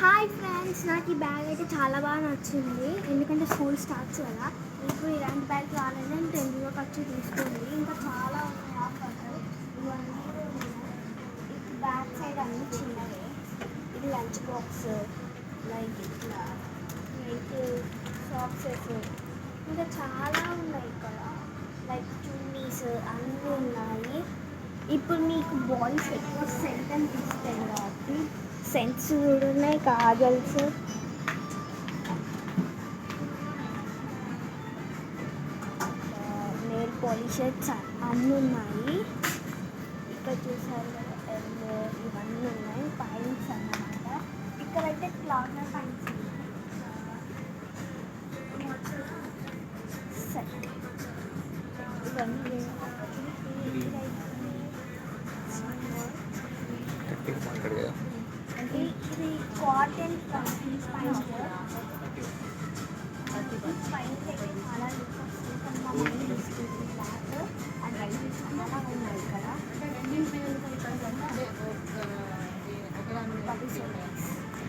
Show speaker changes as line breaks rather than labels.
Hi friends, నాకు ఈ bag అయితే చాలా బాగా నచ్చింది. ఎందుకంటే స్కూల్ స్టార్ట్స్ కదా. ఇప్పుడు ఇలాంటి బ్యాగ్ కావాలంటే నేను 10 వచ్చి తీసుకోండి. ఇంకా చాలా ఉన్నాయి ఆఫర్స్. ఇవన్నీ కూడా ఉన్నాయి. ఇది బ్యాక్ సైడ్ అన్నీ చిన్నవే. ఇది లంచ్ బాక్స్, లైక్ ఇట్లా, లైక్ సాక్సెస్, ఇంకా చాలా ఉన్నాయి ఇక్కడ. లైక్ చున్నీస్ అన్నీ ఉన్నాయి. ఇప్పుడు మీకు బాయ్స్ ఎక్కువ సెంట్ అని తీస్తాను కాబట్టి సెంట్స్ కూడా ఉన్నాయి, కాజల్స్, నెయిల్ పాలిషర్స్ అన్నీ ఉన్నాయి. ఇక్కడ చూసారు కదా, ఇవన్నీ ఉన్నాయి. పాయింట్స్ అన్నమాట. ఇక్కడైతే క్లాత్ పాయింట్స్ సెట్ ఇవన్నీ ఇది కాటన్ ప్యాంట్ పైన చాలా బ్లాక్ అండ్ రైట్ చాలా ఉన్నాయి ఇక్కడ.